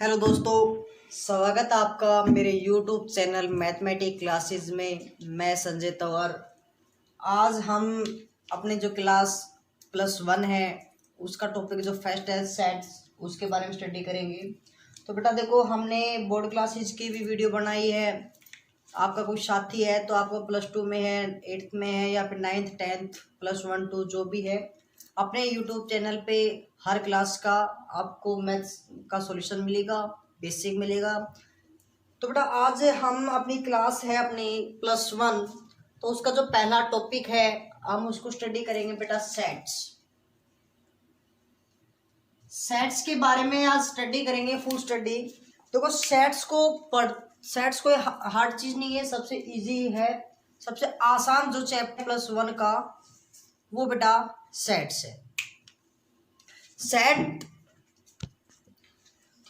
Hello दोस्तों, स्वागत है आपका मेरे यूट्यूब चैनल मैथमेटिक क्लासेस में। मैं संजय तंवर। आज हम अपने जो क्लास +1 है उसका टॉपिक जो फर्स्ट है सेट्स, उसके बारे में स्टडी करेंगे। तो बेटा देखो, हमने बोर्ड क्लासेस की भी वीडियो बनाई है। आपका कोई साथी है तो आपका +2 में है, 8th में है या फिर 9th 10th +1 2 जो भी है, अपने यूट्यूब चैनल पे हर क्लास का आपको मैथ्स का सॉल्यूशन मिलेगा, बेसिक मिलेगा। तो बेटा आज हम अपनी क्लास है अपनी +1, तो उसका जो पहला टॉपिक है हम उसको स्टडी करेंगे बेटा सेट्स। सेट्स के बारे में आज स्टडी करेंगे, फुल स्टडी। देखो सेट्स कोई हार्ड चीज नहीं है, सबसे इजी है, सबसे आसान जो चैप्टर +1 का वो बेटा सेट्स है। सेट,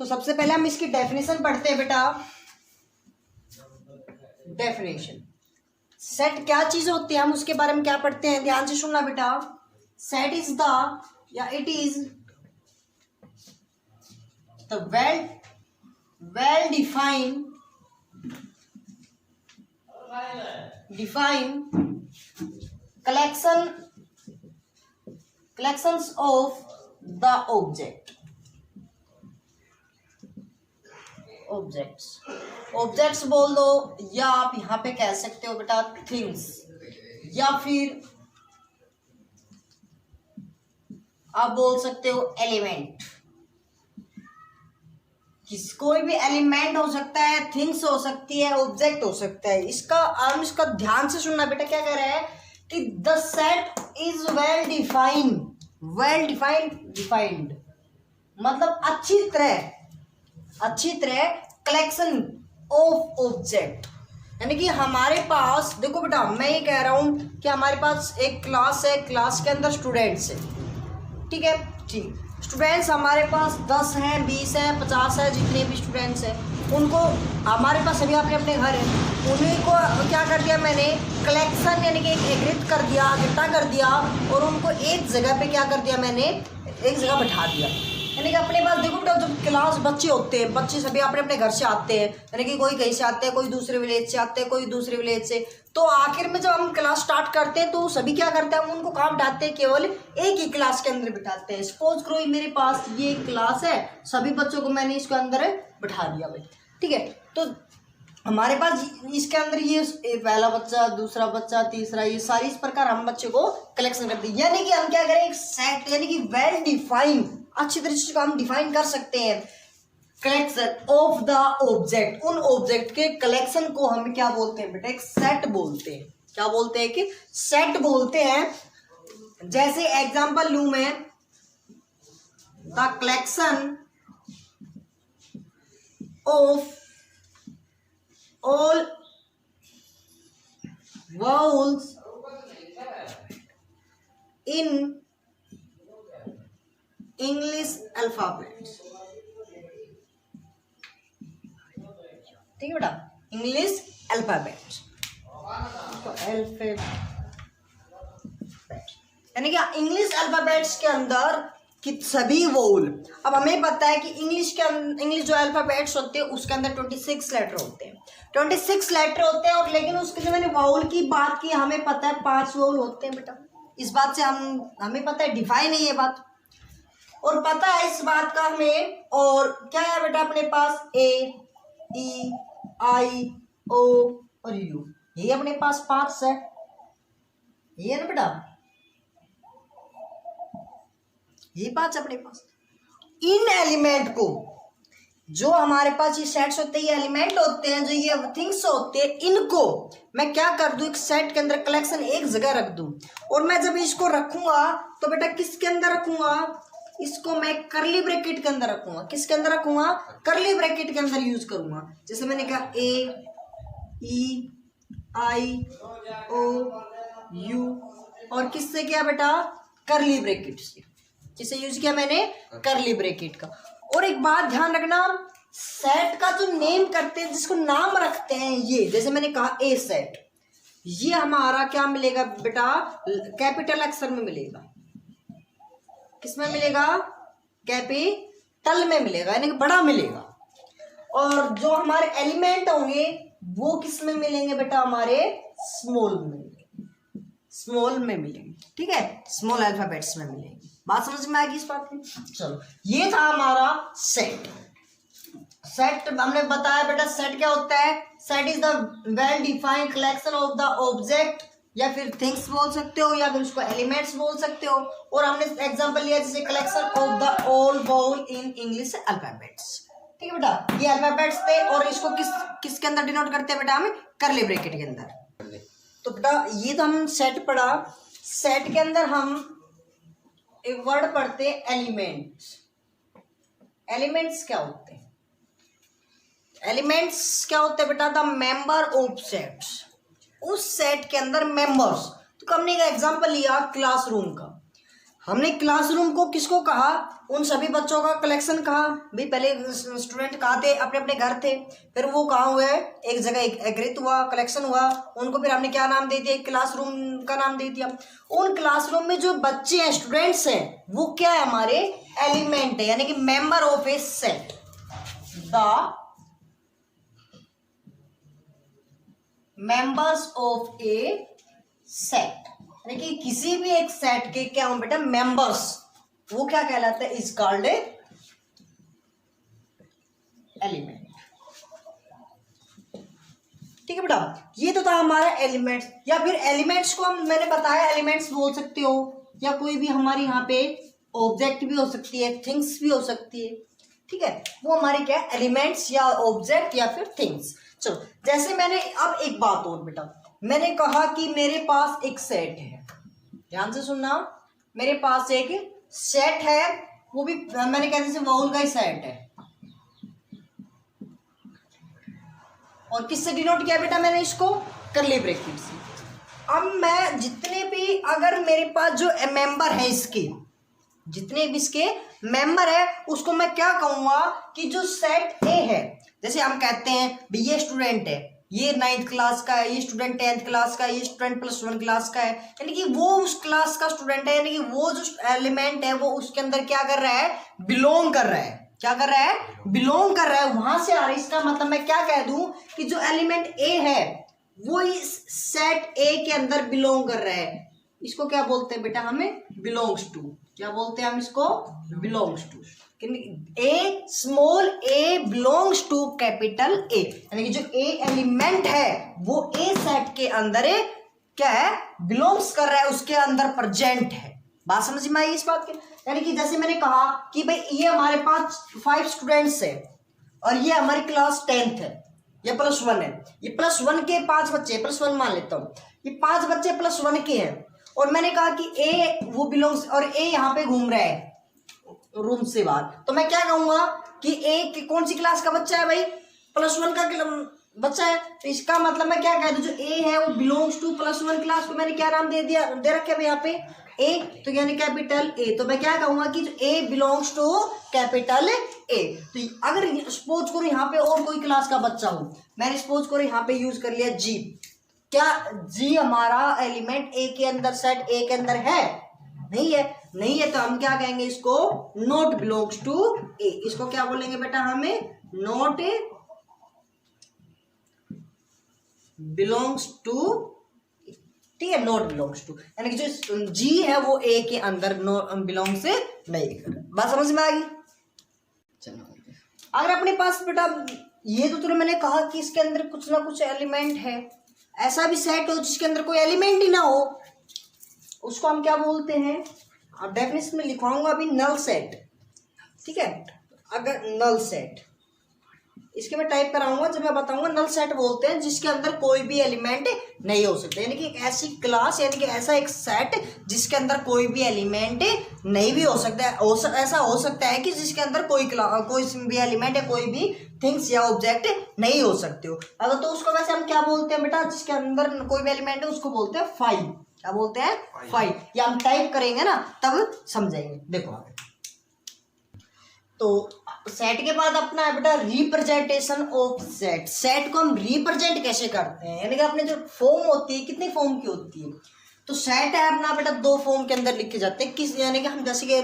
तो सबसे पहले हम इसकी डेफिनेशन पढ़ते हैं बेटा। डेफिनेशन, सेट क्या चीज होती है हम उसके बारे में क्या पढ़ते हैं, ध्यान से सुनना बेटा। सेट इज द या it is the well defined collections of the objects बोल दो, या आप यहां पे कह सकते हो बेटा थिंग्स, या फिर आप बोल सकते हो एलिमेंट। कोई भी एलिमेंट हो सकता है, थिंग्स हो सकती है, ऑब्जेक्ट हो सकता है। इसका ध्यान से सुनना बेटा। क्या कह रहा है कि द सेट इज डिफाइंड मतलब अच्छी तरह कलेक्शन ऑफ ऑब्जेक्ट। यानी कि हमारे पास देखो बेटा, मैं ये कह रहा हूं कि हमारे पास एक क्लास है, क्लास के अंदर स्टूडेंट्स है, ठीक है। ठीक, स्टूडेंट्स हमारे पास 10 हैं, 20 हैं, 50 है, जितने भी स्टूडेंट्स हैं उनको हमारे पास सभी अपने अपने घर हैं। उन्हीं को क्या कर दिया मैंने, कलेक्शन यानी कि एकत्रित कर दिया, इकट्ठा कर दिया, और उनको एक जगह पे क्या कर दिया मैंने, एक जगह बैठा दिया। यानी कि अपने पास देखो बेटा, जब क्लास बच्चे होते हैं, बच्चे सभी अपने अपने घर से आते हैं, यानी कि कोई कहीं से आते हैं, कोई दूसरे विलेज से आते हैं, कोई दूसरे विलेज से। तो आखिर में जब हम क्लास स्टार्ट करते हैं तो सभी क्या करते हैं, हम उनको कहाँ बिठाते हैं, केवल एक ही क्लास के अंदर बिठाते हैं। सपोज करो मेरे पास ये क्लास है, सभी बच्चों को मैंने इसके अंदर बिठा दिया भाई, ठीक है। तो हमारे पास इसके अंदर ये पहला बच्चा, दूसरा बच्चा, तीसरा, ये सारी इस प्रकार हम बच्चे को कलेक्शन करते हैं। यानी कि हम क्या करें, एक सेट यानी कि वेल डिफाइंड, अच्छी तरीके से हम डिफाइन कर सकते हैं। कलेक्शन ऑफ द ऑब्जेक्ट, उन ऑब्जेक्ट के कलेक्शन को हम क्या बोलते हैं बेटा, एक सेट बोलते हैं। क्या बोलते हैं कि सेट बोलते हैं। जैसे एग्जांपल लूं मैं, the collection of all vowels in English alphabet। ठीक है बेटा, इंग्लिश अल्फाबेट, यानी कि इंग्लिश अल्फाबेट्स के अंदर कि सभी वोल। अब हमें पता है कि इंग्लिश जो अल्फाबेट्स होते हैं उसके अंदर 26 लेटर होते हैं, 26 लेटर होते हैं। और लेकिन उसके जो मैंने वाउल की बात की, हमें पता है 5 वाउल होते हैं बेटा। इस बात से हमें पता है, डिफाइन है ये बात, और पता है इस बात का हमें। और क्या है बेटा अपने पास, ए, ई, आई, ओ और यू, ये अपने पास 5 है, ये है ना बेटा, ये 5 अपने पास। इन एलिमेंट को, जो हमारे पास ये सेट्स होते हैं, ये एलिमेंट होते हैं, जो ये थिंग्स होते हैं, इनको मैं क्या कर दूं, एक सेट के अंदर कलेक्शन एक जगह रख दूं। और मैं जब इसको रखूंगा तो बेटा किसके अंदर रखूंगा, इसको मैं करली ब्रैकेट के अंदर रखूंगा। किसके अंदर रखूंगा, करली ब्रैकेट के अंदर यूज करूंगा। जैसे मैंने कहा ए, ई, आई, ओ, यू, और किससे किया बेटा, करली ब्रैकेट से। जिसे यूज किया मैंने, करली ब्रैकेट का। और एक बात ध्यान रखना, सेट का जो नेम करते हैं, जिसको नाम रखते हैं, ये जैसे मैंने कहा ए सेट, ये हमारा क्या मिलेगा बेटा, कैपिटल अक्षर में मिलेगा। किसमें मिलेगा, कैपिटल में मिलेगा, यानी कि बड़ा मिलेगा। और जो हमारे एलिमेंट होंगे वो किस में मिलेंगे बेटा, हमारे स्मॉल में मिलेंगे। ठीक है, स्मॉल अल्फाबेट्स में मिलेंगे। बात समझ में आ गई इस बात की। चलो, ये था हमारा सेट। सेट हमने बताया बेटा, सेट क्या होता है? Set is the well defined collection of the object, या फिर थिंग्स बोल सकते हो, या फिर उसको एलिमेंट्स बोल सकते हो। और हमने एग्जांपल लिया जैसे collection of the all vowel in English alphabets. ठीक है बेटा, ये अल्फाबेट्स थे और इसको किसके अंदर डिनोट करते हैं बेटा, हम कर्ली ब्रैकेट के अंदर। तो बेटा ये तो हम सेट पढ़ा। सेट के अंदर हम एक वर्ड पढ़ते हैं एलिमेंट्स। एलिमेंट्स क्या होते हैं? एलिमेंट्स क्या होते हैं बेटा? द मेंबर ऑफ सेट्स, उस सेट के अंदर मेंबर्स। तो हमने एक एग्जांपल लिया क्लासरूम का। हमने क्लासरूम को किसको कहा? उन सभी बच्चों का कलेक्शन कहा। भाई पहले स्टूडेंट कहाँ थे? अपने अपने घर थे, फिर वो कहाँ हुए? एक जगह एकत्रित हुआ, कलेक्शन हुआ, उनको फिर हमने क्या नाम दे दिया? क्लासरूम का नाम दे दिया। उन क्लासरूम में जो बच्चे हैं, स्टूडेंट्स हैं, वो क्या है? हमारे एलिमेंट है, यानी कि member of A set. The members of A set, यानी कि किसी भी एक सेट के क्या हों बेटा? मेंबर्स। वो क्या कहलाता है? Is called a element. ठीक है बेटा, ये तो था हमारा एलिमेंट्स। या फिर एलिमेंट्स को हम, मैंने बताया एलिमेंट्स बोल सकते हो, या कोई भी हमारी यहाँ पे ऑब्जेक्ट भी हो सकती है, थिंग्स भी हो सकती है। ठीक है, वो हमारी क्या है? एलिमेंट्स या ऑब्जेक्ट या फिर थिंग्स। चलो, जैसे मैंने अब एक बात और बेटा, मैंने कहा कि मेरे पास एक सेट है। ध्यान से सुनना, मेरे पास एक सेट है, वो भी मैंने कहा जैसे वॉवल का ही सेट है। और किससे डिनोट किया बेटा मैंने इसको? कर्ली ब्रैकेट से। अब मैं जितने भी, अगर मेरे पास जो मेंबर है इसके, जितने भी इसके मेंबर है, उसको मैं क्या कहूंगा कि जो सेट ए है। जैसे हम कहते हैं भाई ये स्टूडेंट है, ये 9th क्लास का है, ये स्टूडेंट 10th क्लास का है, ये स्टूडेंट +1 क्लास का है, यानी कि वो उस क्लास का स्टूडेंट है, यानी कि वो जो एलिमेंट है वो उसके अंदर क्या कर रहा है? बिलोंग कर रहा है। क्या कर रहा है? बिलोंग कर रहा है, वहां से आ रहा है। इसका मतलब मैं क्या कह दूं कि जो एलिमेंट ए है वो इस सेट ए के अंदर बिलोंग कर रहा है। इसको क्या बोलते हैं बेटा? हमें बिलोंग्स टू। क्या बोलते हैं हम इसको? Belongs to. A small A belongs to capital A, यानी कि जो ए एलिमेंट है वो ए सेट के अंदर क्या है? बिलोंग्स कर रहा है, उसके अंदर प्रेजेंट है। बात समझ में आई इस बात की? यानी कि जैसे मैंने कहा कि भाई ये हमारे पास 5 स्टूडेंट्स है और ये हमारी क्लास 10th है, ये +1 है, ये +1 के 5 बच्चे, +1 मान लेता हूँ, ये 5 बच्चे +1 के हैं। और मैंने कहा कि ए वो बिलोंग्स, और ए यहाँ पे घूम रहा है रूम से बाहर, तो मैं क्या कहूंगा कि ए कौन सी क्लास का बच्चा है? भाई +1 का बच्चा है। तो इसका मतलब मैं क्या कह दूं, जो ए है वो बिलोंग्स टू +1 क्लास को मैंने क्या नाम दे दिया, दे रखे है यहाँ पे ए, तो यानी कैपिटल ए। तो मैं क्या कहूंगा कि जो ए बिलोंग्स टू कैपिटल ए। तो अगर सपोज करो यहाँ पे और कोई क्लास का बच्चा हो, मैंने सपोज करो यहाँ पे यूज कर लिया जी। क्या जी हमारा एलिमेंट ए के अंदर, सेट ए के अंदर है? नहीं है। नहीं है तो हम क्या कहेंगे इसको? नॉट बिलोंग्स टू ए। इसको क्या बोलेंगे बेटा? हमें नॉट बिलोंग्स टू। ठीक है, नॉट बिलोंग्स टू, यानी कि जो जी है वो ए के अंदर बिलोंग्स नहीं कर। बात समझ में आ गई? चलो, अगर अपने पास बेटा ये तो मैंने कहा कि इसके अंदर कुछ ना कुछ एलिमेंट है, ऐसा भी सेट हो जिसके अंदर कोई एलिमेंट ही ना हो, उसको हम क्या बोलते हैं? अब डेफिनेशन में लिखवाऊंगा अभी, नल सेट। ठीक है, अगर नल सेट, इसके मैं टाइप कराऊंगा जब मैं बताऊंगा। नल सेट बोलते हैं जिसके अंदर कोई भी एलिमेंट नहीं हो सकता, यानी कि एक ऐसी क्लास, यानी कि ऐसा एक सेट जिसके अंदर कोई भी एलिमेंट नहीं भी हो सकता है। ऐसा हो सकता है कि जिसके अंदर कोई भी एलिमेंट है, कोई भी थिंग्स या ऑब्जेक्ट नहीं हो सकते हो। अगर तो उसको वैसे हम क्या बोलते हैं बेटा? जिसके अंदर कोई भी एलिमेंट है उसको बोलते हैं फाइव। क्या बोलते हैं? फाइव। या हम टाइप करेंगे ना तब समझेंगे। देखो आगे, तो सेट के बाद अपना है बेटा रिप्रेजेंटेशन ऑफ सेट। सेट को हम रिप्रेजेंट कैसे करते हैं, यानी कि अपने जो फॉर्म होती है, कितनी फॉर्म की होती है? तो सेट है अपना बेटा 2 फॉर्म के अंदर लिखे जाते हैं। किस, यानी कि हम जैसे कि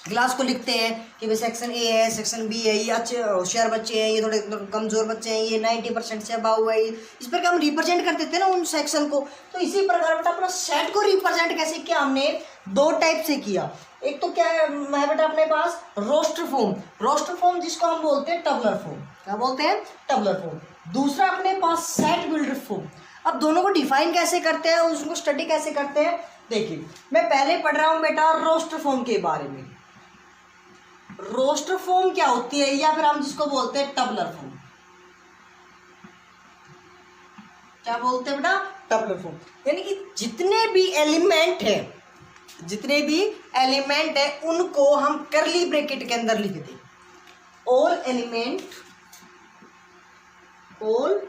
क्लास को लिखते हैं कि भाई सेक्शन ए है, सेक्शन बी है, ये अच्छे होशियार बच्चे हैं, ये थोड़े कमज़ोर बच्चे हैं, ये 90% से अबाव है, इस प्रकार हम रिप्रेजेंट कर देते हैं ना उन सेक्शन को। तो इसी प्रकार बेटा अपना सेट को रिप्रेजेंट कैसे किया हमने, दो टाइप से किया। एक तो क्या है बेटा अपने पास रोस्टर फॉर्म, रोस्टर फॉर्म जिसको हम बोलते हैं टबलर फॉर्म, क्या बोलते हैं टबलर फॉर्म। दूसरा अपने पास सेट बिल्डर फॉर्म। अब दोनों को डिफाइन कैसे करते हैं, उसको स्टडी कैसे करते हैं, देखिए मैं पहले पढ़ रहा हूँ बेटा रोस्टर फॉर्म के बारे में। रोस्टर फॉर्म क्या होती है, या फिर हम जिसको बोलते हैं टबलर फॉर्म, क्या बोलते हैं बेटा टबलर फॉर्म। यानी कि जितने भी एलिमेंट है, जितने भी एलिमेंट है उनको हम करली ब्रैकेट के अंदर लिख दें। All element, all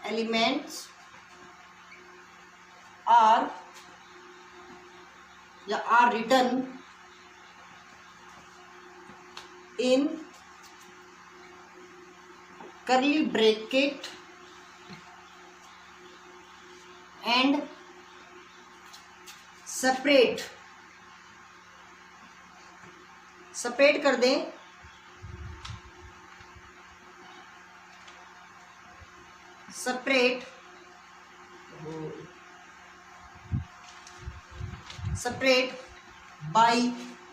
elements are या are written in curly bracket and separate कर दें separate by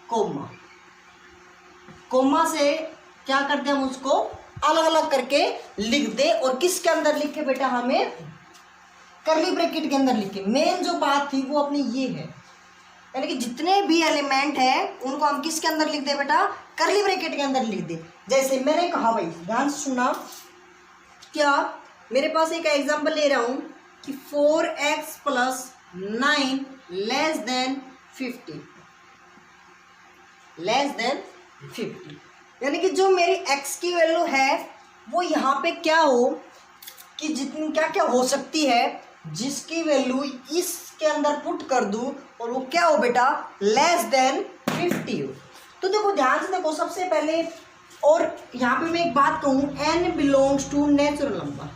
comma। कोमा से क्या करते हैं हम उसको अलग अलग करके लिख दे, और किसके अंदर लिखे बेटा हमें करली ब्रैकेट के अंदर लिखे। मेन जो बात थी वो अपनी ये है, यानी कि जितने भी एलिमेंट है उनको हम किसके अंदर लिख दे बेटा करली ब्रैकेट के अंदर लिख दे। जैसे मैंने कहा भाई ध्यान से सुना, क्या मेरे पास एक एग्जांपल ले रहा हूं कि 4x + 9 < 50 50, यानी कि जो मेरी x की वैल्यू है वो यहाँ पे क्या हो कि जितनी क्या क्या हो सकती है, जिसकी वैल्यू इसके अंदर पुट कर दूं और वो क्या हो बेटा <50 हो। तो देखो ध्यान से देखो सबसे पहले, और यहाँ पे मैं एक बात कहूँ, n belongs to natural number,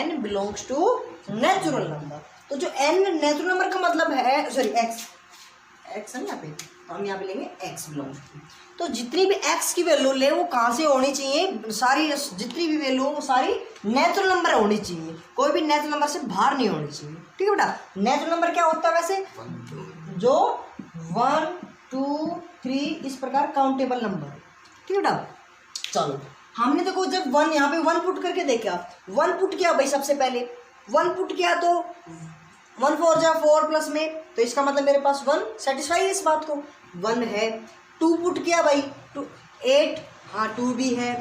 n belongs to natural number. तो जो n नेचुरल नंबर का मतलब है, सॉरी x है यहाँ पे, तो हम यहाँ पे लेंगे x बिलोंग्स टू। तो जितनी भी x की वैल्यू ले वो कहाँ से होनी चाहिए, सारी जितनी भी वैल्यू वो सारी नेचुरल नंबर होनी चाहिए, कोई भी नेचुरल नंबर से बाहर नहीं होनी चाहिए। ठीक है बेटा, नेचुरल नंबर क्या होता है वैसे, जो 1 2 3 इस प्रकार काउंटेबल नंबर। ठीक है बेटा, चलो हमने देखो जब 1 यहाँ पे 1 पुट करके देखा, 1 पुट किया भाई, सबसे पहले 1 पुट किया तो 1 4 जा 4 प्लस में, तो इसका मतलब मेरे पास 1 सेटिस्फाई है, इस बात को 1 है। 2 पुट किया भाई 8, हाँ 2 भी है।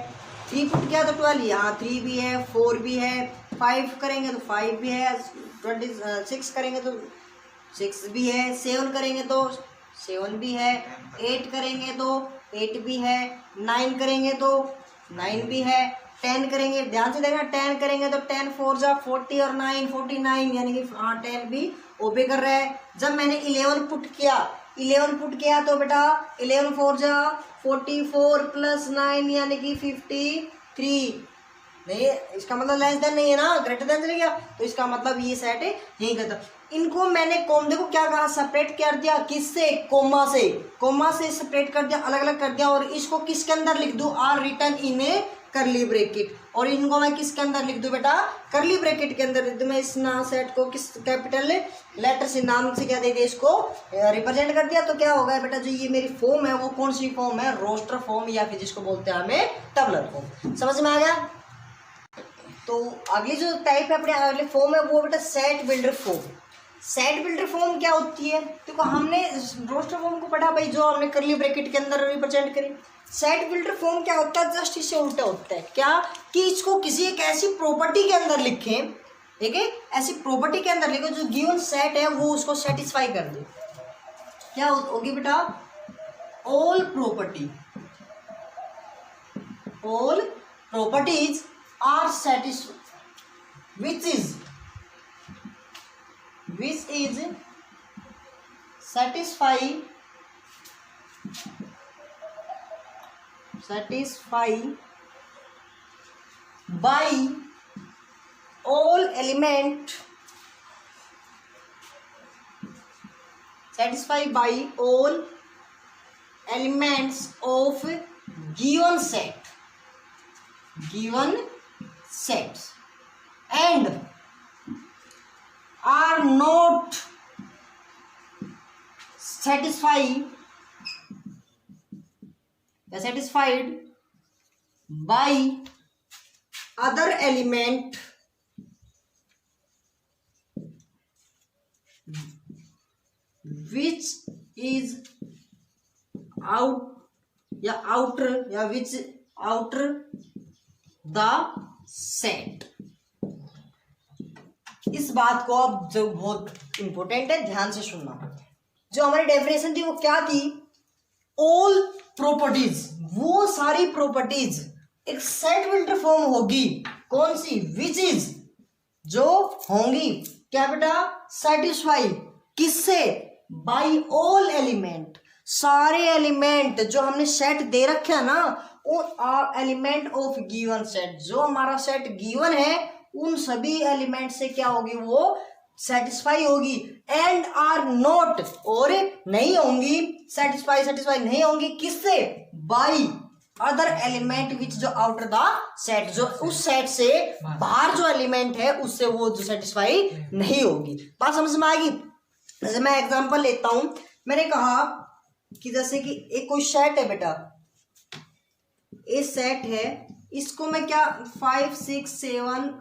3 पुट किया तो 12, यहाँ 3 भी है, 4 भी है। 5 करेंगे तो 5 भी है, 26 करेंगे तो 6 भी है। 7 करेंगे तो 7 भी है। 8 करेंगे तो 8 भी है। 9 करेंगे तो 9 भी है। 10 करेंगे, ध्यान से देखना, 10 करेंगे तो 10 4 जा 40 और 9 49, यानी कि हाँ 10 भी ओबे कर रहा है। जब मैंने 11 पुट किया तो बेटा 11 4 जा 44 प्लस 9 यानी कि 53। नहीं, इसका मतलब लेस देन नहीं है ना, ग्रेटर देन चले गया, तो इसका मतलब ये सेट है यही करता। इनको मैंने देखो क्या कहा, सेपरेट कर दिया, किससे, कोमा से सेपरेट कर दिया, अलग अलग कर दिया, और इसको किसके अंदर लिख दूं, आर रिटन इन ए करली ब्रैकेट, और इनको मैं किसके अंदर लिख दूं बेटा करली ब्रैकेट के अंदर लिख दूं। मैं इस ना सेट को किस कैपिटल लेटर से नाम से क्या दे दिया, इसको रिप्रेजेंट कर दिया। तो क्या होगा बेटा, जो ये मेरी फॉर्म है वो कौन सी फॉर्म है, रोस्टर फॉर्म, या फिर जिसको बोलते हैं हमें टबलर फॉर्म। समझ में आ गया। तो अगली जो टाइप है अपने अगले फॉर्म है वो बेटा set builder form. Set builder form क्या होती है, देखो हमने रोस्टर फॉर्म को पढ़ा भाई, जो हमने करली ब्रैकेट के अंदर रिप्रेजेंट करी। सेट बिल्डर फॉर्म क्या होता है, जस्ट इससे उल्टा होता है, क्या कि इसको किसी एक ऐसी प्रॉपर्टी के अंदर लिखें, ठीक है, ऐसी प्रॉपर्टी के अंदर लिखो जो गिवन सेट है वो उसको सेटिस्फाई कर दे। क्या होगी बेटा, all properties are satisfy by all element, satisfy by all elements of given sets and are not satisfied by other element which is outer the set। इस बात को अब जो बहुत इंपॉर्टेंट है, ध्यान से सुनना। जो हमारी डेफिनेशन थी वो क्या थी? ऑल प्रॉपर्टीज, वो सारी प्रॉपर्टीज एक सेट बिल्डर फॉर्म होगी। कौन सी? विच इज, जो होंगी क्या बेटा? सेटिस्फाई किससे? बाई ऑल एलिमेंट, सारे एलिमेंट जो हमने सेट दे रखे है ना, और एलिमेंट ऑफ गिवन सेट, जो हमारा सेट गिवन है उन सभी एलिमेंट से क्या होगी? वो सेटिस्फाई होगी। एंड आर नॉट, और नहीं होंगी सेटिस्फाई नहीं होंगी किससे? बाई अदर एलिमेंट विच, जो आउटर द सेट, जो उस सेट से बाहर जो एलिमेंट है उससे वो जो सेटिस्फाई नहीं होगी। बात समझ में आएगी? जैसे मैं एग्जांपल लेता हूं, मैंने कहा कि जैसे कि एक कोई सेट है बेटा, ये सेट है, इसको मैं क्या 5 6 7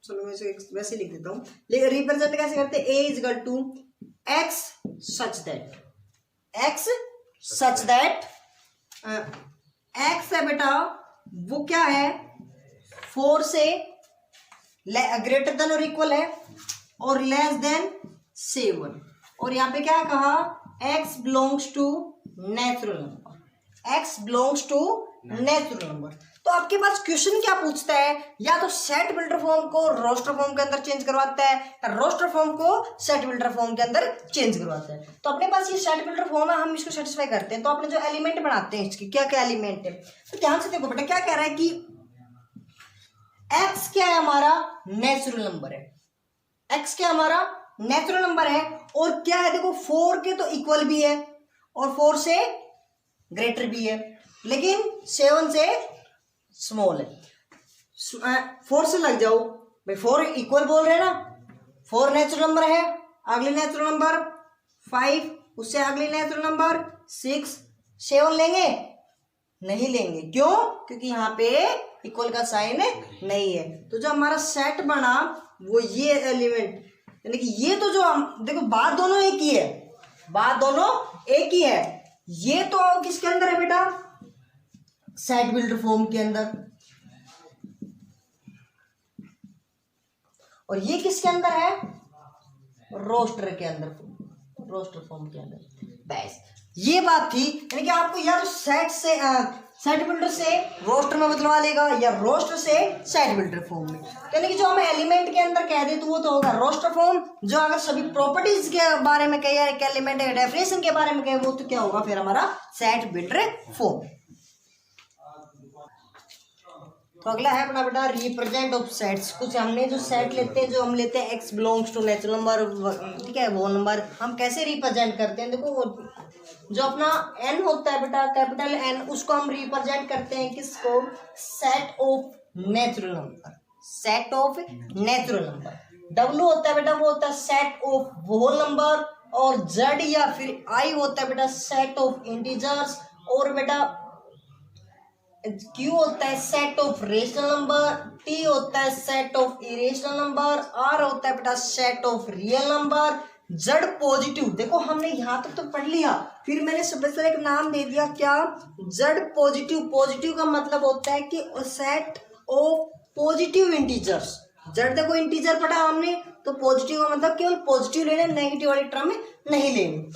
चलो मैं वैसे लिख देता हूं, लेकिन रिप्रेजेंट कैसे करते हैं? A is equal to x such that, x है बेटा, वो क्या है? 4 से ग्रेटर देन और इक्वल है और लेस देन 7। और यहाँ पे क्या कहा? x belongs to natural number. तो आपके पास क्वेश्चन क्या पूछता है? या तो सेट बिल्डर फॉर्म को रोस्टर फॉर्म के अंदर चेंज करवाता है, या रोस्टर फॉर्म को सेट बिल्डर फॉर्म के अंदर चेंज करवाता है। तो अपने पास ये सेट बिल्डर फॉर्म है, हम इसको सेटिस्फाई करते हैं। तो अपने जो एलिमेंट बनाते हैं इसके क्या क्या एलिमेंट है, तो ध्यान से देखो बेटा, क्या कह रहा है कि x क्या है? हमारा नेचुरल नंबर है। x क्या हमारा? नेचुरल नंबर है। और क्या है? देखो 4 के तो इक्वल भी है और 4 से ग्रेटर भी है, लेकिन 7 से स्मॉल है। 4 से लग जाओ भाई, 4 इक्वल बोल रहे हैं ना, 4 नेचुरल नंबर है, अगले नेचुरल नंबर 5, उससे अगले नेचुरल नंबर 6, 7 लेंगे? नहीं लेंगे। क्यों? क्योंकि यहाँ पे इक्वल का साइन नहीं है। तो जो हमारा सेट बना वो ये एलिमेंट, यानी कि ये तो जो हम देखो बात दोनों एक ही है, ये तो किसके अंदर है बेटा? सेट बिल्डर फॉर्म के अंदर। और ये किसके अंदर है? रोस्टर के अंदर, रोस्टर फॉर्म के अंदर। बस ये बात थी, यानी कि आपको या तो सेट बिल्डर से रोस्टर में बदलवा लेगा या रोस्टर से सेट बिल्डर फॉर्म में। यानी कि जो हमें एलिमेंट के अंदर कह दे तो वो तो होगा रोस्टर फॉर्म। जो अगर सभी प्रॉपर्टीज के बारे में कहे, एलिमेंट के डेफिनेशन के बारे में कहे, वो तो क्या होगा फिर? हमारा सेट बिल्डर फॉर्म। तो अगला है अपना बेटा रिप्रेजेंट ऑफ सेट्स। कुछ हमने जो सेट लेते हैं, जो हम लेते हैं x belongs to natural number, ठीक है, वो नंबर हम कैसे रिप्रेजेंट करते हैं? देखो जो अपना n होता है बेटा, कैपिटल N, उसको हम रिप्रेजेंट करते हैं किसको? Set of natural number. w होता है बेटा, वो होता है सेट ऑफ होल नंबर। और z या फिर i होता है बेटा सेट ऑफ इंटीजर्स। और बेटा q होता है set of rational number, t होता है set of irrational number, r होता है बेटा set of real number, z positive. देखो हमने यहाँ तक तो पढ़ लिया, फिर मैंने स्पेशल एक नाम दे दिया, क्या? z positive. पॉजिटिव का मतलब होता है कि set of positive integers. z देखो इंटीजर पढ़ा हमने, तो पॉजिटिव का मतलब केवल पॉजिटिव लेने, नेगेटिव वाली टर्म नहीं लेनी।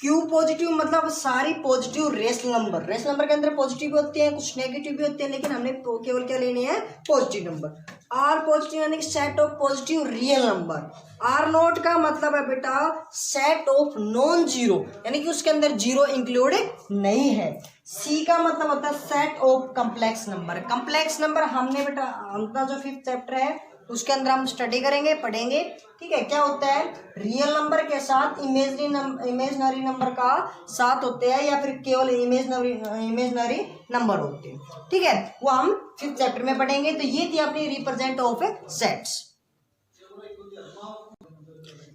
क्यू पॉजिटिव मतलब सारी पॉजिटिव रेशनल नंबर के अंदर पॉजिटिव भी होते हैं, कुछ नेगेटिव भी होते हैं, लेकिन हमने केवल क्या लेनी है? Positive number. आर पॉजिटिव यानी कि set of positive real number. R not का मतलब है बेटा सेट ऑफ नॉन जीरो, यानी कि उसके अंदर जीरो इंक्लूड नहीं है। सी का मतलब होता है set of complex number. Complex number हमने बेटा अपना जो 5th चैप्टर है उसके अंदर हम स्टडी करेंगे, पढ़ेंगे। ठीक है, क्या होता है, रियल नंबर के साथ इमेजनरी नंबर का साथ होते हैं या फिर केवल इमेजनरी नंबर होते हैं। ठीक है, वो हम 5th चैप्टर में पढ़ेंगे। तो ये थी अपनी रिप्रेजेंट ऑफ सेट्स।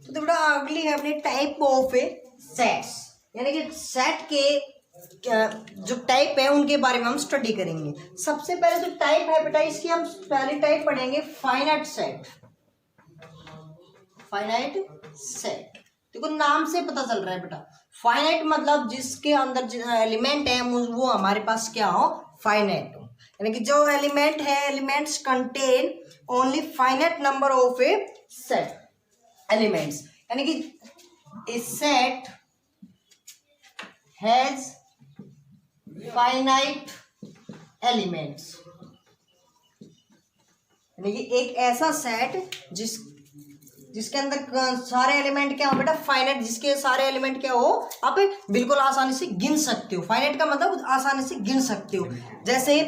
तो बेटा अगली है अपनी टाइप ऑफ सेट्स, यानी कि सेट के जो टाइप है उनके बारे में हम स्टडी करेंगे। सबसे पहले जो टाइप है बेटा, इसकी हम पहली टाइप पढ़ेंगे फाइनाइट सेट। फाइनाइट सेट देखो नाम से पता चल रहा है बेटा, फाइनाइट मतलब जिसके अंदर एलिमेंट है वो हमारे पास क्या हो, फाइनाइट हो। यानी कि जो एलिमेंट है, elements contain only finite number of A set elements, यानी कि ए सेट हैज फाइनाइट एलिमेंट्स, यानी कि एक ऐसा सेट जिसके अंदर सारे एलिमेंट क्या हो बेटा, फाइनाइट, जिसके सारे एलिमेंट क्या हो आप बिल्कुल आसानी से गिन सकते हो। फाइनाइट का मतलब आसानी से गिन सकते हो। जैसे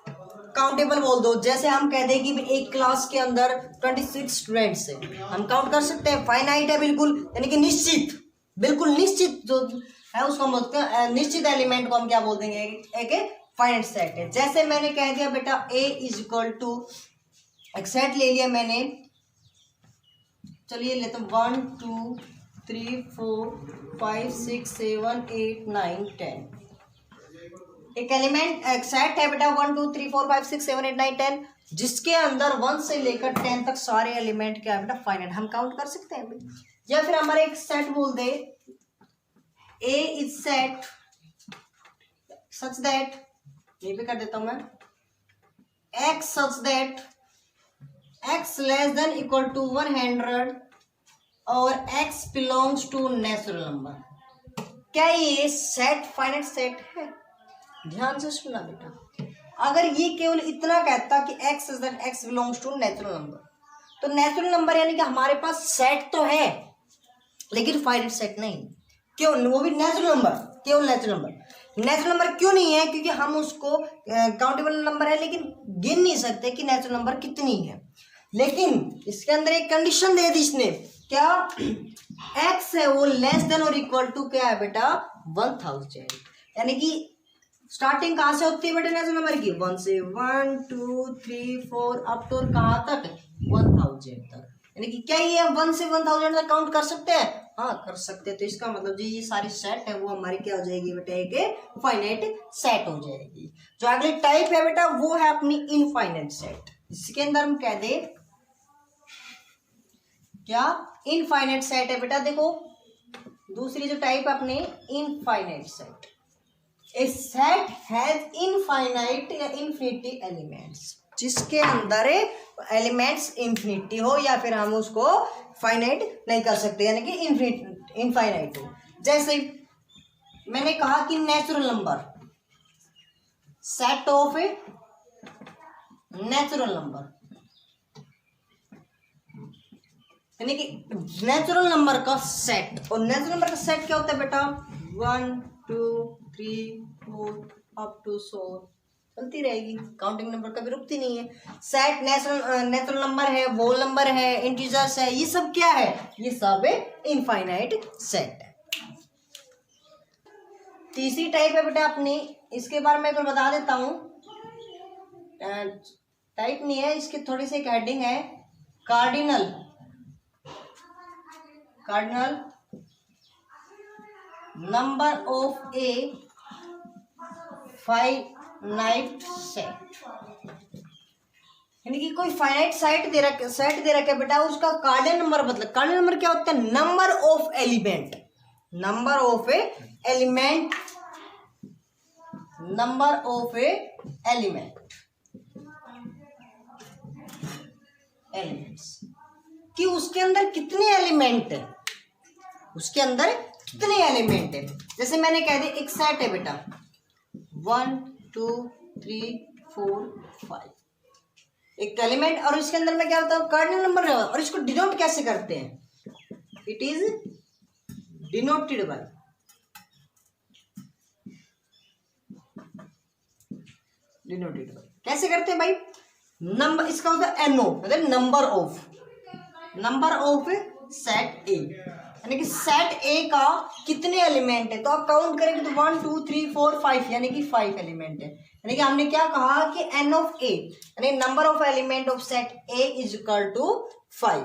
काउंटेबल बोल दो, जैसे हम कह दें कि एक क्लास के अंदर 26 स्टूडेंट्स है, हम काउंट कर सकते हैं, फाइनाइट है बिल्कुल, यानी कि निश्चित, बिल्कुल निश्चित जो है उसको हम बोलते हैं, निश्चित एलिमेंट को हम क्या बोल देंगे, एक फाइनाइट सेट है। जैसे मैंने कह दिया बेटा A इज इक्वल टू, एक सेट ले लिया मैंने, चलिए लेते हैं 1 2 3 4 5 6 7 8 9 10। एक एलिमेंट एक सेट है बेटा 1 2 3 4 5 6 7 8 9 10, जिसके अंदर 1 से लेकर 10 तक सारे एलिमेंट क्या है बेटा, फाइनाइट, हम काउंट कर सकते हैं। या फिर हमारा एक सेट बोल दे, A is set such that, ये भी कर देता हूं मैं, X such that X less than equal to 100 और X belongs to natural number. क्या ये सेट फाइनाइट सेट है? ध्यान से सुनना बेटा, अगर ये केवल इतना कहता कि X is that X belongs to natural number, तो नेचुरल नंबर यानी कि हमारे पास सेट तो है लेकिन फाइनाइट सेट नहीं। क्यों? वो भी नेचुरल नंबर, केवल नेचुरल नंबर। नेचुरल नंबर क्यों नहीं है? क्योंकि हम उसको काउंटेबल नंबर है लेकिन गिन नहीं सकते कि नेचुरल नंबर कितनी है। लेकिन इसके अंदर एक कंडीशन दे दी इसने, क्या, X है वो लेस देन और इक्वल टू क्या है बेटा, 1000, यानी कि स्टार्टिंग कहाँ से होती है बेटा नेचुरल नंबर की, 1 से 1 2 3 4 अप टू कहाँ तक, 1000 तक। यानी कि क्या ये 1 से 1000 तक काउंट कर सकते हैं? हाँ कर सकते हैं। तो इसका मतलब जो ये सारी सेट है वो हमारी क्या हो जाएगी बेटा, एक फाइनाइट सेट हो जाएगी। जो अगली टाइप है बेटा वो है अपनी इनफाइनाइट सेट। इसके अंदर हम कह दे क्या, इनफाइनाइट सेट है बेटा। देखो दूसरी जो टाइप अपनी infinite set, A set has infinite या इन्फिनिटी एलिमेंट्स, जिसके अंदर एलिमेंट्स इन्फिनिटी हो या फिर हम उसको फाइनाइट नहीं कर सकते, यानी कि इनफाइनाइट हो। जैसे मैंने कहा कि natural number, set of a natural number, यानी कि नेचुरल नंबर का सेट। और नेचुरल नंबर का सेट क्या होता है बेटा, 1 2 3 4 अप टू 100 चलती रहेगी, काउंटिंग नंबर कभी रुकती नहीं है। सेट नेचुरल नंबर है, होल नंबर है, इंटीजर्स है, ये सब क्या है, ये सब इनफाइनाइट सेट है। तीसरी टाइप है बेटा अपनी, इसके बारे में एक बार बता देता हूं, टाइप नहीं है, इसकी थोड़ी सी एक हेडिंग है, cardinal number of A finite set, यानी कि कोई फाइनाइट सेट दे रखा बेटा, उसका कार्डिनल नंबर मतलब, कार्डिनल नंबर क्या होता है, number of element, number of A element, number of A elements, कि उसके अंदर कितने एलिमेंट है, उसके अंदर कितने एलिमेंट है। जैसे मैंने कह दिया एक सेट है बेटा 1 2 3 4 5, एक एलिमेंट, और इसके अंदर में क्या होता है, कार्डिनल नंबर है। और इसको डिनोट कैसे करते हैं, इट इज डिनोटेड बाय, कैसे करते हैं भाई, नंबर, इसका होता है NO, मतलब नंबर ऑफ सेट ए, यानी कि सेट ए का कितने एलिमेंट है। तो आप काउंट करेंगे तो 1 2 3 4 5, यानी कि 5 एलिमेंट है। यानी कि हमने क्या कहा कि n ऑफ ए, यानी number of element of set A is equal to 5।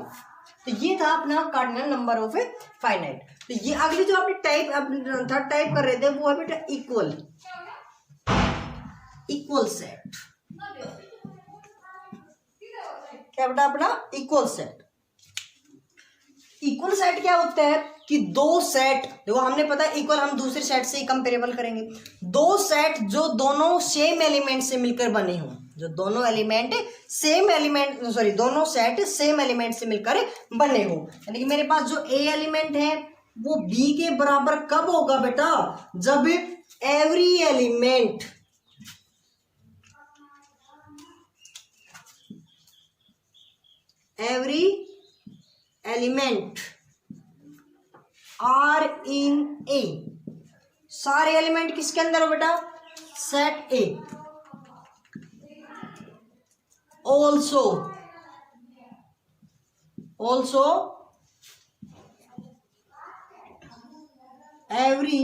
तो ये था अपना cardinal number of A finite. तो ये अगली जो आपने थर्ड टाइप कर रहे थे वो है बेटा इक्वल सेट। क्या बेटा अपना इक्वल सेट। इक्वल सेट क्या होता है कि दो सेट, देखो हमने पता है इक्वल हम दूसरे सेट से ही कंपेरेबल करेंगे। दो सेट जो दोनों सेम एलिमेंट से मिलकर बने हों, जो दोनों सेट सेम एलिमेंट से मिलकर बने हो। यानी कि मेरे पास जो ए एलिमेंट है वो बी के बराबर कब होगा बेटा, जब every element are in A, सारे एलिमेंट किसके अंदर हो बेटा, set A. Also every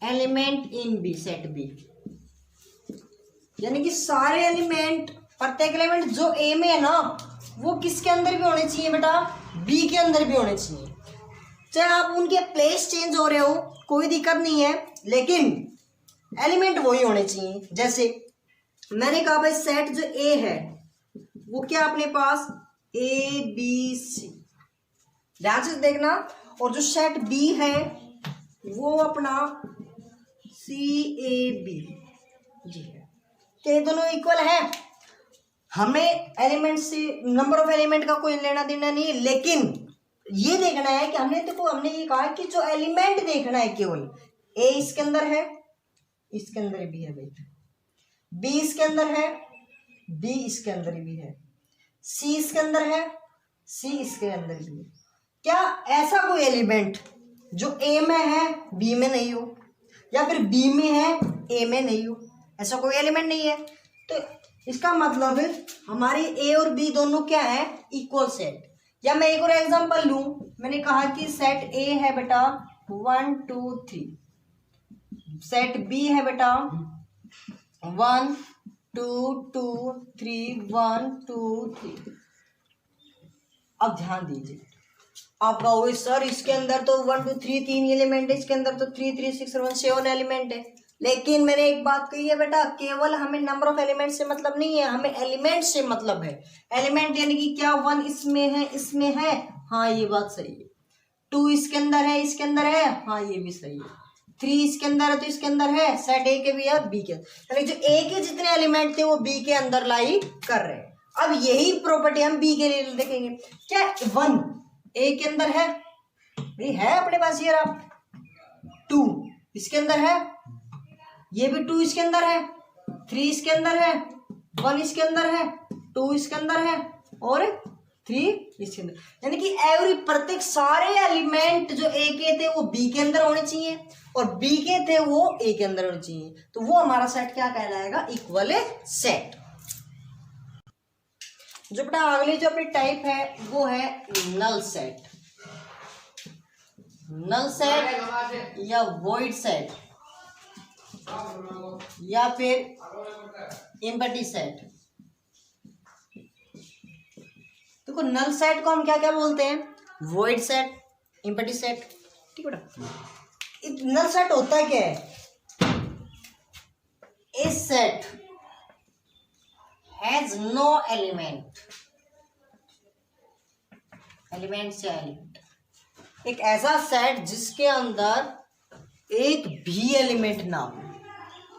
element in B, set B. यानी कि सारे एलिमेंट, प्रत्येक एलिमेंट जो ए में है ना वो किसके अंदर भी होने चाहिए बेटा, बी के अंदर भी होने चाहिए। चाहे आप उनके प्लेस चेंज हो रहे हो कोई दिक्कत नहीं है, लेकिन एलिमेंट वही होने चाहिए। जैसे मैंने कहा भाई सेट जो ए है वो क्या अपने पास ए बी सी, ध्यान से देखना, और जो सेट बी है वो अपना सी ए बी जी है। ये दोनों इक्वल है, हमें एलिमेंट से नंबर ऑफ एलिमेंट का कोई लेना देना नहीं है, लेकिन ये देखना है कि हमने ये कहा कि जो एलिमेंट देखना है केवल ए इसके अंदर है, इसके अंदर भी है भाई, बी इसके अंदर है, बी इसके अंदर भी है, सी इसके अंदर है, सी इसके अंदर भी है। क्या ऐसा कोई एलिमेंट जो ए में है बी में नहीं हो, या फिर बी में है ए में नहीं हो, ऐसा कोई एलिमेंट नहीं है। तो इसका मतलब हमारी ए और बी दोनों क्या है, इक्वल सेट। या मैं एक और एग्जांपल लूं, मैंने कहा कि सेट ए है बेटा 1 2 3, सेट बी है बेटा 1 2 2 3 1 2 3। अब ध्यान दीजिए, आप कहोगे सर इसके अंदर तो 1 2 3 3 एलिमेंट है, इसके अंदर तो 3 3 6 1 7 एलिमेंट है। लेकिन मैंने एक बात कही है बेटा, केवल हमें नंबर ऑफ एलिमेंट से मतलब नहीं है, हमें एलिमेंट से मतलब है। एलिमेंट यानी कि क्या 1 इसमें है, इसमें है, हाँ ये बात सही है। 2 इसके अंदर है, इसके अंदर है, हाँ ये भी सही है। 3 इसके अंदर है तो इसके अंदर है, सेट ए के भी है बी के, यानी जो ए के जितने एलिमेंट थे वो बी के अंदर लाई कर रहे हैं। अब यही प्रॉपर्टी हम बी के लिए देखेंगे। क्या 1 ए के अंदर है, भाई है अपने पास, ये रहा 2 इसके अंदर है, ये भी 2 इसके अंदर है, 3 इसके अंदर है, 1 इसके अंदर है, 2 इसके अंदर है और 3 इसके अंदर। यानी कि एवरी प्रत्येक सारे एलिमेंट जो ए के थे वो बी के अंदर होने चाहिए और बी के थे वो ए के अंदर होने चाहिए। तो वो हमारा सेट क्या कहलाएगा, इक्वल सेट। जो बेटा अगली जो अपनी टाइप है वो है नल सेट। नल सेट या वॉइड सेट या फिर एम्प्टी सेट। देखो नल सेट को हम क्या क्या बोलते हैं, वॉइड सेट, एम्प्टी सेट, ठीक है बेटा। नल सेट होता क्या है, a set has no element, element से एलिमेंट, एक ऐसा सेट जिसके अंदर एक भी एलिमेंट ना हो,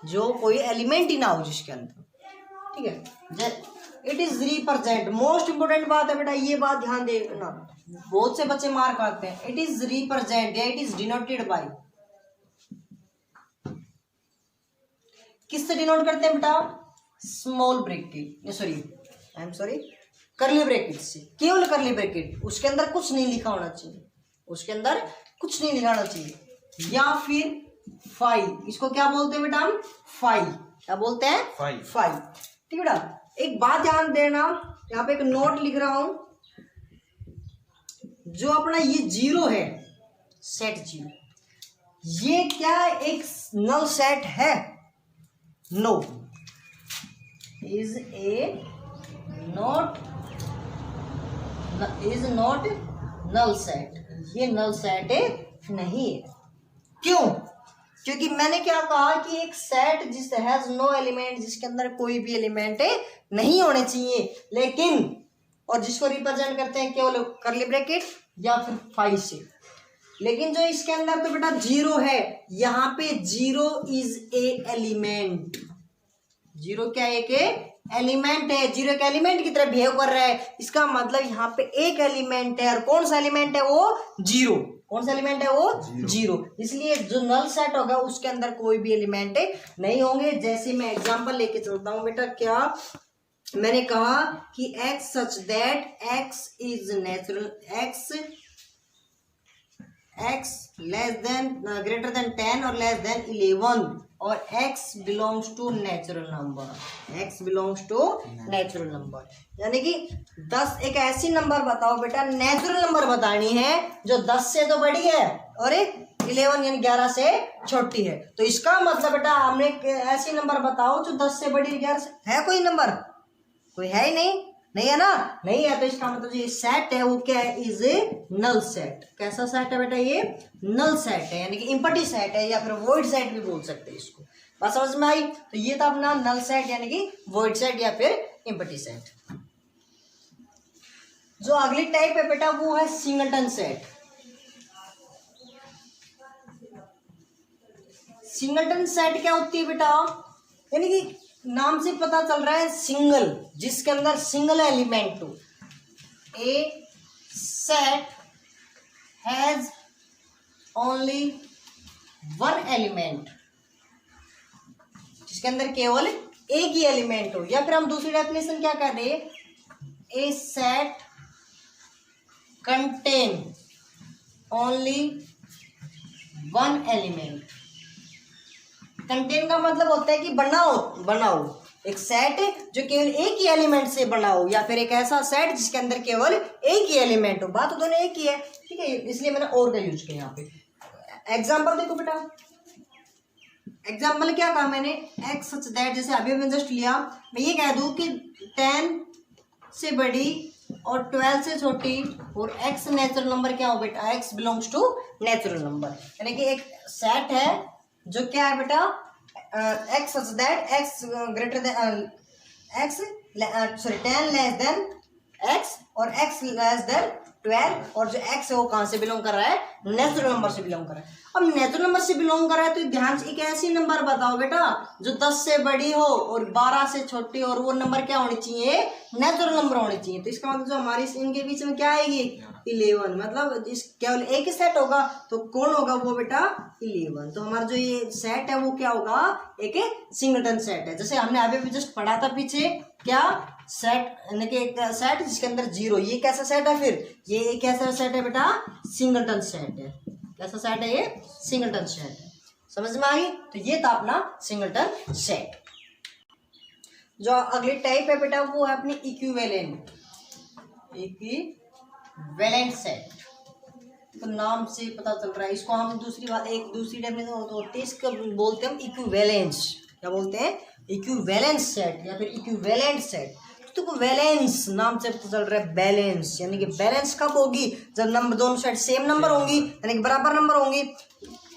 जो कोई एलिमेंट ही ना हो जिसके अंदर, ठीक है। It is represent, most important बात है बेटा, ये बात ध्यान देना, बहुत से बच्चे मार खाते हैं। इट इज रिप्रेजेंट या इट इज डिनोटेड बाय, किससे डिनोट करते हैं बेटा, स्मॉल ब्रैकेट, करली ब्रैकेट से, केवल करली ब्रैकेट, उसके अंदर कुछ नहीं लिखा होना चाहिए, उसके अंदर कुछ नहीं लिखा होना चाहिए। या फिर फाइव, इसको क्या बोलते हैं बेटा हम? फाइव। क्या बोलते हैं? फाइव। ठीक है बेटा, एक बात ध्यान देना, यहाँ पे एक नोट लिख रहा हूं, जो अपना ये जीरो है, सेट जीरो, ये क्या एक नल सेट है? No, is not null set, ये नल सेट नहीं है। क्यों? क्योंकि मैंने क्या कहा कि एक सेट जिस हैज नो एलिमेंट, जिसके अंदर कोई भी एलिमेंट नहीं होने चाहिए, लेकिन और जिसको रिप्रेजेंट करते हैं केवल करली ब्रैकेट या फिर फाइव से, लेकिन जो इसके अंदर तो बेटा जीरो है, यहाँ पे zero is a element. Zero क्या एक एलिमेंट है, जीरो एक एलिमेंट की तरह बिहेव कर रहा है, इसका मतलब यहाँ पे एक एलिमेंट है, और कौन सा एलिमेंट है? वो जीरो। कौन सा एलिमेंट है? वो जीरो। इसलिए जो नल सेट होगा उसके अंदर कोई भी एलिमेंट नहीं होंगे। जैसे मैं एग्जांपल लेके चलता हूं बेटा, क्या मैंने कहा कि x such that x is natural, x less than greater than 10 और लेस देन 11, और x belongs to natural number, x belongs to natural number. यानी कि 10 एक ऐसी नंबर बताओ बेटा, नेचुरल नंबर बतानी है जो 10 से तो बड़ी है और 11 यानी 11 से छोटी है। तो इसका मतलब बेटा हमने ऐसी नंबर बताओ जो 10 से बड़ी, 11 से, है कोई नंबर? कोई है ही नहीं, नहीं है ना? नहीं है, तो इसका मतलब ये सेट है वो क्या है? Is A null set. कैसा सेट है बेटा? ये नल सेट है, यानी कि इम्पटी सेट है, या फिर वॉइड सेट भी बोल सकते हैं इसको। बात समझ में आई? तो ये था अपना नल सेट यानी कि वॉइड सेट या फिर इम्पटी सेट। जो अगली टाइप है बेटा वो है सिंगलटन सेट। सिंगलटन सेट क्या होती है बेटा? यानी कि नाम से पता चल रहा है सिंगल, जिसके अंदर सिंगल एलिमेंट हो। A set has only one element, जिसके अंदर केवल एक ही एलिमेंट हो, या फिर हम दूसरी डेफिनेशन क्या कर रहे हैं? A set contain only one element. Contain का मतलब होता है कि बनाओ एक सेट जो केवल एक ही एलिमेंट से बना हो, या फिर एक ऐसा सेट जिसके अंदर केवल एक ही एलिमेंट हो। बात तो दोनों एक ही है, ठीक है, इसलिए मैंने और का यूज किया यहाँ पे। एग्जांपल देखो बेटा, एग्जांपल क्या कहा मैंने? एक्स सच दैट, जैसे अभी मैंने जस्ट लिया, मैं ये कह दूं कि 10 से बड़ी और 12 से छोटी और एक्स नेचुरल नंबर क्या हो बेटा? X belongs to natural number. यानी कि एक सेट है जो क्या है बेटा? X such that X greater than X, sorry 10 less than X और एक्स लेस देन 12, और जो एक्स है वो कहाँ से बिलोंग कर रहा है? नेचुरल नंबर से बिलोंग कर रहा है। अब नेचुरल नंबर से बिलोंग कर रहा है तो ध्यान से एक ऐसी नंबर बताओ बेटा जो 10 से बड़ी हो और 12 से छोटी, और वो नंबर क्या होनी चाहिए? नेचुरल नंबर होनी चाहिए। तो इसका मतलब जो हमारी इनके बीच में क्या आएगी? 11। मतलब इस केवल एक ही सेट होगा तो कौन होगा वो बेटा? 11। तो हमारा जो ये सेट है वो क्या होगा? एक सिंगलटन सेट है। जैसे हमने अभी भी जस्ट पढ़ा था पीछे, क्या सेट, यानी कि एक सेट जिसके अंदर जीरो, ये कैसा सेट है? फिर ये एक कैसा सेट है बेटा? सिंगलटन सेट है। कैसा सेट है? ये सिंगलटन सेट है। समझ में आई? तो ये था अपना सिंगलटन सेट। जो अगली टाइप है बेटा वो है अपनी इक्विवेलेंट सेट। तो नाम से पता चल रहा है, इसको हम दूसरी डेफिनेशन होती है, इसको बोलते हैं हम इक्विवेलेंस। क्या बोलते हैं? इक्विवेलेंस सेट या फिर इक्विवेलेंट सेट। तो वैलेंस नाम से पता चल रहा है बैलेंस, यानी कि बैलेंस कब होगी? जब नंबर दोनों सेट सेम नंबर होंगी, यानी कि बराबर नंबर होंगी।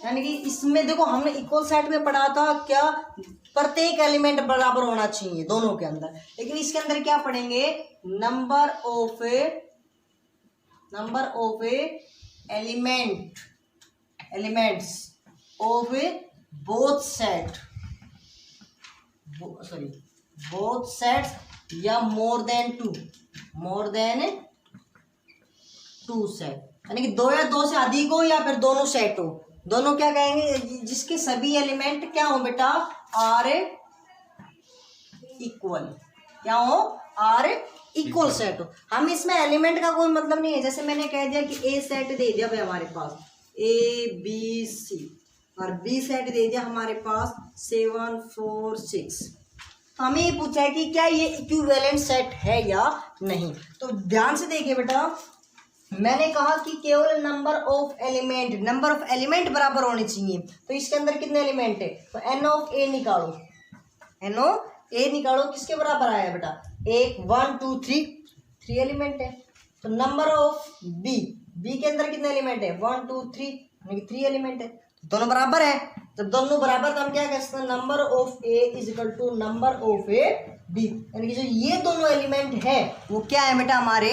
यानी कि इसमें देखो हमने इक्वल सेट में पढ़ा था क्या? प्रत्येक एलिमेंट बराबर होना चाहिए दोनों के अंदर, लेकिन इसके अंदर क्या पढ़ेंगे? Number of elements of both sets या मोर देन टू सेट, यानी कि दो या दो से अधिक हो या फिर दोनों सेट हो, दोनों क्या कहेंगे? जिसके सभी एलिमेंट क्या हो बेटा? Are equal. क्या हो? आर इक्वल सेट हो। हम इसमें एलिमेंट का कोई मतलब नहीं है। जैसे मैंने कह दिया कि ए सेट दे दिया भाई हमारे पास, ए बी सी, और बी सेट दे दिया हमारे पास 7 4 6। तो हमें ये पूछा है कि क्या ये इक्विवेलेंट सेट है या नहीं। तो ध्यान से देखिए बेटा, मैंने कहा कि केवल नंबर ऑफ एलिमेंट बराबर होने चाहिए। तो इसके अंदर कितने एलिमेंट है, तो एन ऑफ ए निकालो, एन ऑफ ए निकालो, किसके बराबर आया बेटा, 1 1 2 3 एलिमेंट है। तो नंबर ऑफ बी के अंदर कितने एलिमेंट है, 1 2 3 यानी कि 3 एलिमेंट है, दोनों बराबर है। जब दोनों बराबर तो हम क्या कह सकते हैं, number of A is equal to number of A B, यानी कि जो ये दोनों एलिमेंट है वो क्या है बेटा, हमारे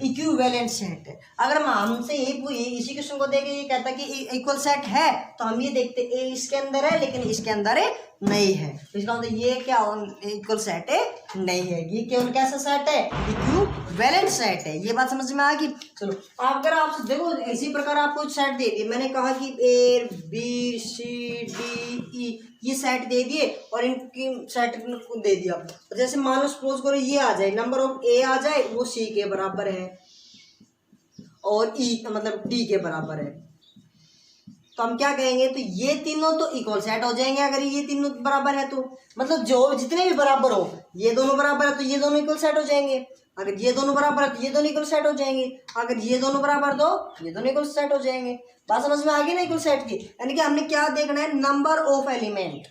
इक्विवेलेंट सेट है। अगर हम हमसे इसी क्वेश्चन को देखे ये कहता है कि इक्वल सेट है, तो हम ये देखते ए इसके अंदर है लेकिन इसके अंदर नहीं है, तो इसका मतलब ये क्या इक्वल सेट है, नहीं है, ये केवल कैसा सेट है, इक्विवेलेंट सेट है। ये बात समझ में आ गई। चलो अगर आप देखो इसी प्रकार आपको सेट दे दिए, मैंने कहा कि A B C D E ये सेट दे दिए और इनकी सेट को दे दिया। जैसे मान लो सपोज करो ये आ जाए, नंबर ऑफ ए आ जाए वो सी के बराबर है और ई मतलब डी के बराबर है, तो हम क्या कहेंगे, तो ये तीनों तो इक्वल सेट हो जाएंगे। अगर ये तीनों बराबर है तो मतलब जो जितने भी बराबर हो, ये दोनों बराबर है तो ये दोनों इक्वल सेट हो जाएंगे, अगर ये दोनों बराबर है तो ये दोनों इक्वल सेट हो जाएंगे, अगर ये दोनों बराबर तो ये दोनों इक्वल सेट हो जाएंगे। बात समझ में आ गई ना इक्वल सेट की, यानी कि हमने क्या देखना है, number of element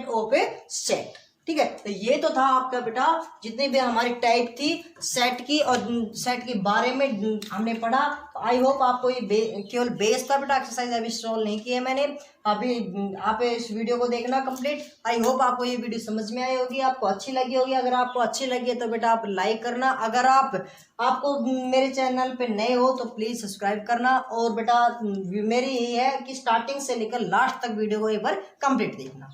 of A set. ठीक है, तो ये तो था आपका बेटा जितनी भी हमारी टाइप थी सेट की और सेट के बारे में हमने पढ़ा। तो आई होप आपको ये केवल बेस था बेटा, एक्सरसाइज अभी सॉल्व नहीं किया मैंने, अभी आप इस वीडियो को देखना कंप्लीट। आई होप आपको ये वीडियो समझ में आई होगी, आपको अच्छी लगी होगी। अगर आपको अच्छी लगी है तो बेटा आप लाइक करना, अगर आपको मेरे चैनल पे नए हो तो प्लीज़ सब्सक्राइब करना। और बेटा मेरी यही है कि स्टार्टिंग से लेकर लास्ट तक वीडियो को एक बार कंप्लीट देखना।